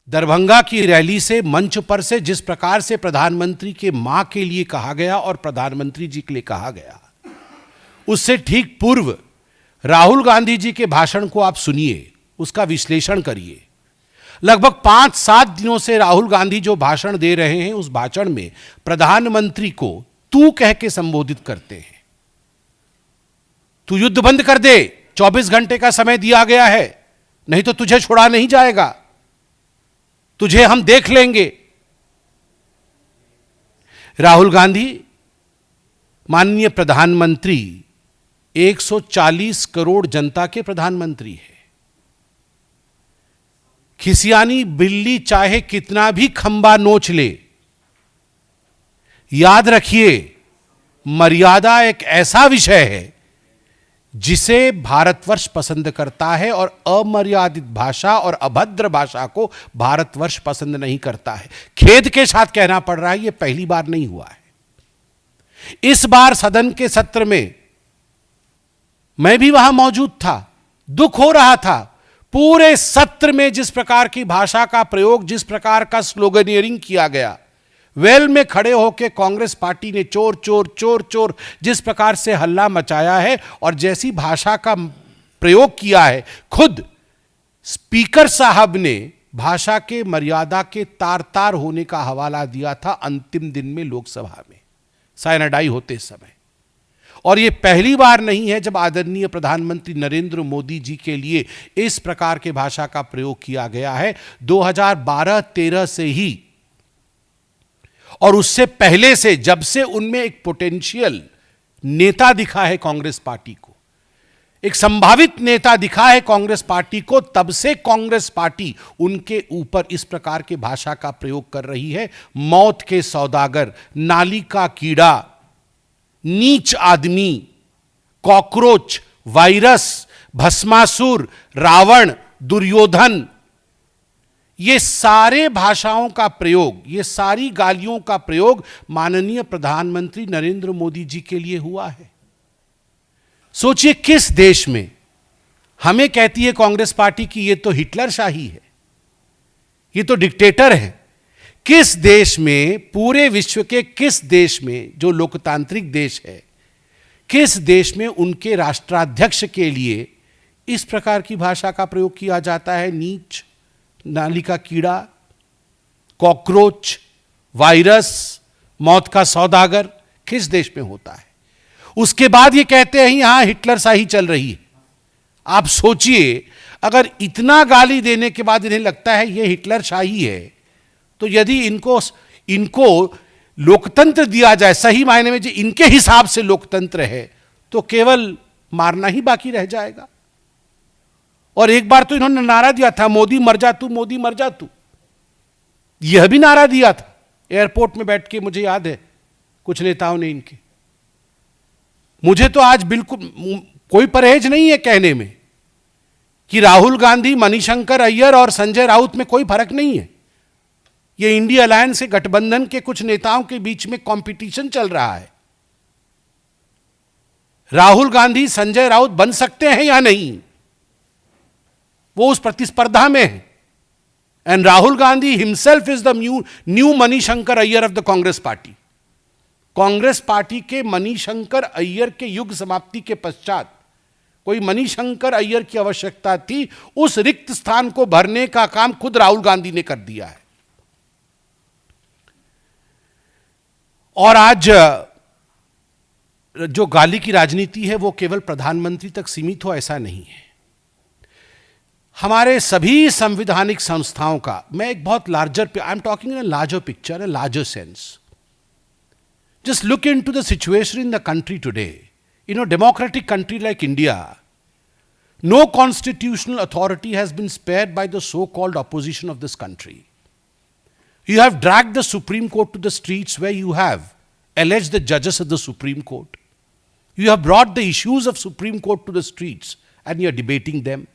दरभंगा की रैली से मंच पर से जिस प्रकार से प्रधानमंत्री के मां के लिए कहा गया और प्रधानमंत्री जी के लिए कहा गया, उससे ठीक पूर्व राहुल गांधी जी के भाषण को आप सुनिए, उसका विश्लेषण करिए। लगभग 5-7 दिनों से राहुल गांधी जो भाषण दे रहे हैं, उस भाषण में प्रधानमंत्री को तू कह के संबोधित करते हैं। तू युद्ध बंद कर दे, 24 घंटे का समय दिया गया है, नहीं तो तुझे छोड़ा नहीं जाएगा, तुझे हम देख लेंगे। राहुल गांधी माननीय प्रधानमंत्री 140 करोड़ जनता के प्रधानमंत्री है। खिसियानी बिल्ली चाहे कितना भी खंबा नोच ले, याद रखिए मर्यादा एक ऐसा विषय है जिसे भारतवर्ष पसंद करता है और अमर्यादित भाषा और अभद्र भाषा को भारतवर्ष पसंद नहीं करता है। खेद के साथ कहना पड़ रहा है, यह पहली बार नहीं हुआ है। इस बार सदन के सत्र में मैं भी वहां मौजूद था, दुख हो रहा था। पूरे सत्र में जिस प्रकार की भाषा का प्रयोग, जिस प्रकार का स्लोगनियरिंग किया गया, वेल में खड़े होकर कांग्रेस पार्टी ने चोर चोर चोर चोर जिस प्रकार से हल्ला मचाया है और जैसी भाषा का प्रयोग किया है, खुद स्पीकर साहब ने भाषा के मर्यादा के तार तार होने का हवाला दिया था अंतिम दिन में लोकसभा में साइनाडाई होते समय। और यह पहली बार नहीं है जब आदरणीय प्रधानमंत्री नरेंद्र मोदी जी के लिए इस प्रकार के भाषा का प्रयोग किया गया है। 2012-13 से ही और उससे पहले से, जब से उनमें एक पोटेंशियल नेता दिखा है कांग्रेस पार्टी को, एक संभावित नेता दिखा है कांग्रेस पार्टी को, तब से कांग्रेस पार्टी उनके ऊपर इस प्रकार के भाषा का प्रयोग कर रही है। मौत के सौदागर, नाली का कीड़ा, नीच आदमी, कॉकरोच, वायरस, भस्मासुर, रावण, दुर्योधन, ये सारे भाषाओं का प्रयोग, ये सारी गालियों का प्रयोग माननीय प्रधानमंत्री नरेंद्र मोदी जी के लिए हुआ है। सोचिए किस देश में, हमें कहती है कांग्रेस पार्टी की ये तो हिटलर शाही है, ये तो डिक्टेटर है। किस देश में, पूरे विश्व के किस देश में, जो लोकतांत्रिक देश है, किस देश में उनके राष्ट्राध्यक्ष के लिए इस प्रकार की भाषा का प्रयोग किया जाता है? नीच, नाली का कीड़ा, कॉकरोच, वायरस, मौत का सौदागर, किस देश में होता है? उसके बाद ये कहते हैं यहां हिटलर शाही चल रही है। आप सोचिए, अगर इतना गाली देने के बाद इन्हें लगता है ये हिटलर शाही है, तो यदि इनको लोकतंत्र दिया जाए, सही मायने में जो इनके हिसाब से लोकतंत्र है, तो केवल मारना ही बाकी रह जाएगा। और एक बार तो इन्होंने नारा दिया था, मोदी मर जा तू, मोदी मर जा तू। यह भी नारा दिया था एयरपोर्ट में बैठ के, मुझे याद है कुछ नेताओं ने इनके। मुझे तो आज बिल्कुल कोई परहेज नहीं है कहने में कि राहुल गांधी, मणिशंकर अय्यर और संजय राउत में कोई फर्क नहीं है। यह इंडिया अलायंस के गठबंधन के कुछ नेताओं के बीच में कंपटीशन चल रहा है। राहुल गांधी संजय राउत बन सकते हैं या नहीं, वो उस प्रतिस्पर्धा में है। And Rahul Gandhi himself is the new Manishankar Iyer of the Congress party. Congress party के मणिशंकर अय्यर के युग समाप्ति के पश्चात कोई मणिशंकर अय्यर की आवश्यकता थी, उस रिक्त स्थान को भरने का काम खुद राहुल गांधी ने कर दिया है। और आज जो गाली की राजनीति है वो केवल प्रधानमंत्री तक सीमित हो, ऐसा नहीं है। हमारे सभी संवैधानिक संस्थाओं का, मैं एक बहुत larger, I am talking in a larger picture, a larger sense. Just look into the situation in the country today. In a democratic country like India, no constitutional authority has been spared by the so-called opposition of this country. You have dragged the Supreme Court to the streets where you have alleged the judges of the Supreme Court. You have brought the issues of Supreme Court to the streets and you are debating them.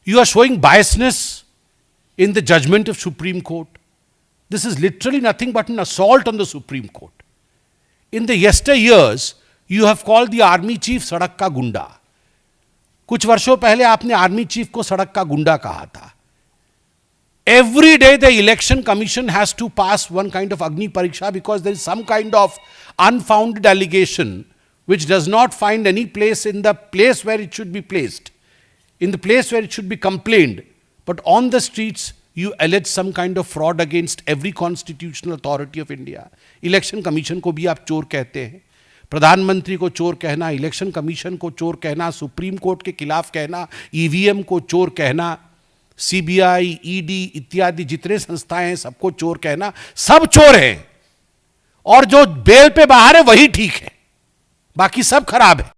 You are showing biasness in the judgment of Supreme Court. This is literally nothing but an assault on the Supreme Court. In the yesteryears, you have called the army chief सड़क का गुंडा. कुछ वर्षों पहले आपने army chief को सड़क का गुंडा कहा था। Every day the election commission has to pass one kind of Agni Pariksha because there is some kind of unfounded allegation which does not find any place in the place where it should be placed, in the place where it should be complained. But on the streets, you allege some kind of fraud against every constitutional authority of India. Election commission को भी आप चोर कहते हैं, प्रधानमंत्री को चोर कहना, इलेक्शन कमीशन को चोर कहना, सुप्रीम कोर्ट के खिलाफ कहना, ईवीएम को चोर कहना, सीबीआई, ईडी इत्यादि जितने संस्थाएं हैं सबको चोर कहना, सब चोर हैं। और जो बेल पे बाहर है वही ठीक है, बाकी सब खराब है।